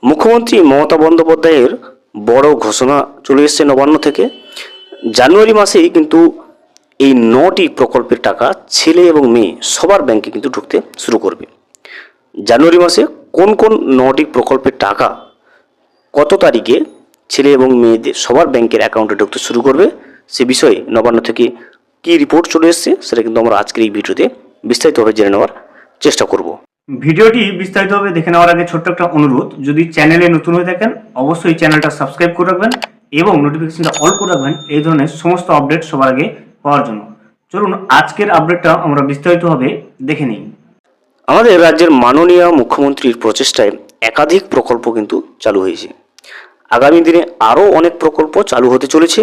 মুখ্যমন্ত্রী মমতা বন্দ্যোপাধ্যায়ের বড় ঘোষণা চলে এসেছে নবান্ন থেকে। জানুয়ারি মাসেই কিন্তু এই 9টি প্রকল্পের টাকা ছেলে এবং মেয়ে সবার ব্যাংকে কিন্তু ঢুকতে শুরু করবে। জানুয়ারি মাসে কোন কোন 9টি প্রকল্পের টাকা কত তারিখে ছেলে এবং মেয়েদের সবার ব্যাংকের অ্যাকাউন্টে ঢুকতে শুরু করবে সে বিষয়ে নবান্ন থেকে কী রিপোর্ট চলে এসেছে সেটা কিন্তু আমরা আজকের এই ভিডিওতে বিস্তারিতভাবে জেনে নেওয়ার চেষ্টা করব। ভিডিওটি বিস্তারিতভাবে দেখে নেওয়ার আগে ছোট্ট একটা অনুরোধ, যদি চ্যানেলে নতুন হয়ে থাকেন অবশ্যই চ্যানেলটা সাবস্ক্রাইব করে রাখবেন এবং নোটিফিকেশনটা অল করে রাখবেন এই ধরনের সমস্ত আপডেট সবার আগে পাওয়ার জন্য। চলুন আজকের আপডেটটা আমরা বিস্তারিতভাবে দেখে নিই। আমাদের রাজ্যের মাননীয় মুখ্যমন্ত্রীর প্রচেষ্টায় একাধিক প্রকল্প কিন্তু চালু হয়েছে। আগামী দিনে আরও অনেক প্রকল্প চালু হতে চলেছে,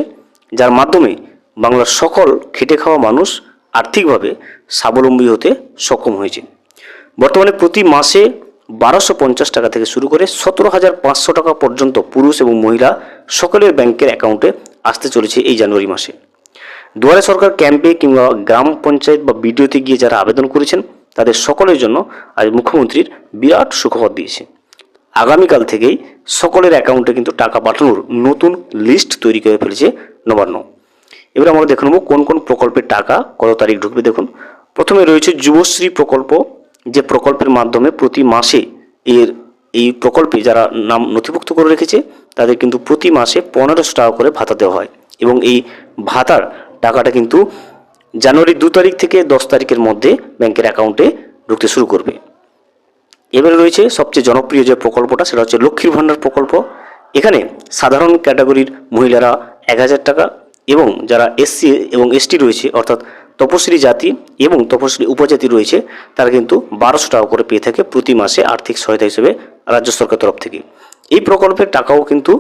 যার মাধ্যমে বাংলার সকল খেটে খাওয়া মানুষ আর্থিকভাবে স্বাবলম্বী হতে সক্ষম হয়েছে। বর্তমানে প্রতি মাসে 1250 টাকা থেকে শুরু করে 17,500 টাকা পর্যন্ত পুরুষ এবং মহিলা সকলের ব্যাংকের অ্যাকাউন্টে আসতে চলেছে এই জানুয়ারি মাসে। দুয়ারে সরকার ক্যাম্পে কিংবা গ্রাম পঞ্চায়েত বা বিডিওতে গিয়ে যারা আবেদন করেছেন তাদের সকলের জন্য আজ মুখ্যমন্ত্রীর বিরাট সুখবর দিয়েছে। আগামীকাল থেকেই সকলের অ্যাকাউন্টে কিন্তু টাকা পাঠানোর নতুন লিস্ট তৈরি করে ফেলেছে নবান্ন। এবার আমরা দেখে নেব কোন কোন প্রকল্পের টাকা কত তারিখ ঢুকবে। দেখুন, প্রথমে রয়েছে যুবশ্রী প্রকল্প, যে প্রকল্পের মাধ্যমে প্রতি মাসে এই প্রকল্পে যারা নাম নথিভুক্ত করে রেখেছে তাদের কিন্তু প্রতি মাসে 1500 টাকা করে ভাতা দেওয়া হয় এবং এই ভাতার টাকাটা কিন্তু জানুয়ারি 2 তারিখ থেকে 10 তারিখের মধ্যে ব্যাংকের অ্যাকাউন্টে ঢুকতে শুরু করবে। এবারে রয়েছে সবচেয়ে জনপ্রিয় যে প্রকল্পটা, সেটা হচ্ছে লক্ষ্মীর ভাণ্ডার প্রকল্প। এখানে সাধারণ ক্যাটাগরির মহিলারা 1000 টাকা এবং যারা এসসি এবং এসটি রয়েছে অর্থাৎ তপশিলি জাতি এবং তপশিলি উপজাতি রয়েছে তারা কিন্তু 1200 টাকা করে পেয়ে থাকে প্রতি মাসে আর্থিক সহায়তা হিসেবে রাজ্য সরকার তরফ থেকে। এই প্রকল্পের টাকাও কিন্তু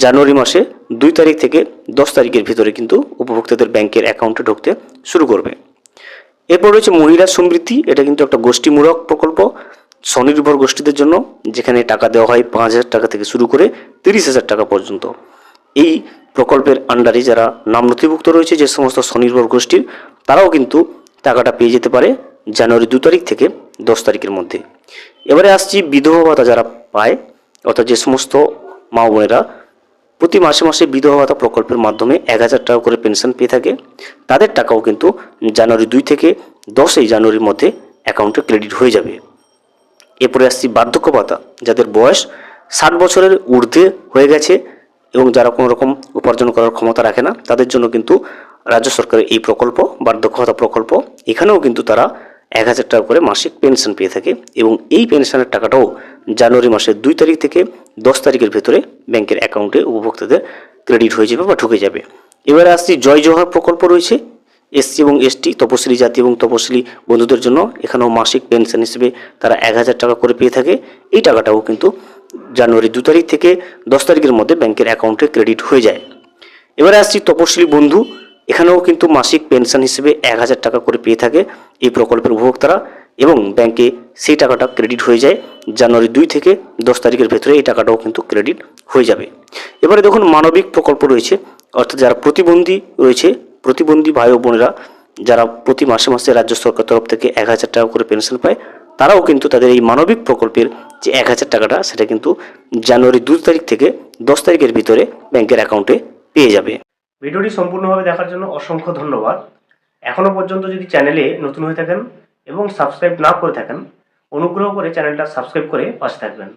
জানুয়ারি মাসে 2 তারিখ থেকে 10 তারিখের ভিতরে কিন্তু উপভোক্তাদের ব্যাংকের অ্যাকাউন্টে ঢুকতে শুরু করবে। এরপর রয়েছে মহিলা সমৃদ্ধি। এটা কিন্তু একটা গোষ্ঠীমূলক প্রকল্প স্বনির্ভর গোষ্ঠীদের জন্য, যেখানে টাকা দেওয়া হয় 5000 টাকা থেকে শুরু করে 30,000 টাকা পর্যন্ত। এই প্রকল্পের আন্ডারে যারা নাম নথিভুক্ত রয়েছে যে সমস্ত স্বনির্ভর গোষ্ঠীর, তারাও কিন্তু টাকাটা পেয়ে যেতে পারে জানুয়ারি 2 তারিখ থেকে 10 তারিখের মধ্যে। এবারে আসছি বিধবা ভাতা যারা পায়, অর্থাৎ যে সমস্ত মা বোনেরা প্রতি মাসে মাসে বিধবা ভাতা প্রকল্পের মাধ্যমে 1000 টাকা করে পেনশন পেয়ে থাকে, তাদের টাকাও কিন্তু জানুয়ারি 2 থেকে 10 জানুয়ারির মধ্যে অ্যাকাউন্টে ক্রেডিট হয়ে যাবে। এরপরে আসছি বার্ধক্য ভাতা, যাদের বয়স 60 বছরের ঊর্ধ্বে হয়ে গেছে এবং যারা কোনো রকম উপার্জন করার ক্ষমতা রাখে না, তাদের জন্য কিন্তু রাজ্য সরকারের এই প্রকল্প বার্ধক্য ভাতা প্রকল্প, এখানেও কিন্তু তারা 1000 টাকা করে মাসিক পেনশন পেয়ে থাকে এবং এই পেনশনের টাকাটাও জানুয়ারি মাসের 2 তারিখ থেকে 10 তারিখের ভেতরে ব্যাংকের অ্যাকাউন্টে উপভোক্তাদের ক্রেডিট হয়ে যাবে বা ঢুকে যাবে। এবারে আসছি জয় জওহার প্রকল্প রয়েছে এসসি এবং এসটি তপশিলি জাতি এবং তপশিলি বন্ধুদের জন্য। এখানেও মাসিক পেনশন হিসেবে তারা 1000 টাকা করে পেয়ে থাকে। এই টাকাটাও কিন্তু জানুয়ারি 2 তারিখ থেকে 10 তারিখের মধ্যে ব্যাংকের অ্যাকাউন্টে ক্রেডিট হয়ে যায়। এবারে আসছি তপশিলি বন্ধু। এখানেও কিন্তু মাসিক পেনশন হিসেবে 1000 টাকা করে পেয়ে থাকে এই প্রকল্পের উপভোক্তারা এবং ব্যাংকে সেই টাকাটা ক্রেডিট হয়ে যায় জানুয়ারি 2 থেকে 10 তারিখের ভেতরে। এই টাকাটাও কিন্তু ক্রেডিট হয়ে যাবে। এবারে দেখুন মানবিক প্রকল্প রয়েছে, অর্থাৎ যারা প্রতিবন্ধী রয়েছে, প্রতিবন্ধী ভাই ও বোনেরা যারা প্রতি মাসে মাসে রাজ্য সরকার তরফ থেকে 1000 টাকা করে পেনশন পায়, তারাও কিন্তু তাদের এই মানবিক প্রকল্পের যে 1000 টাকাটা সেটা কিন্তু জানুয়ারি 2 তারিখ থেকে 10 তারিখের ভিতরে ব্যাংকের অ্যাকাউন্টে পেয়ে যাবে। ভিডিওটি সম্পূর্ণভাবে দেখার জন্য অসংখ্য ধন্যবাদ। এখনও পর্যন্ত যদি চ্যানেলে নতুন হয়ে থাকেন এবং সাবস্ক্রাইব না করে থাকেন, অনুগ্রহ করে চ্যানেলটা সাবস্ক্রাইব করে পাশে থাকবেন।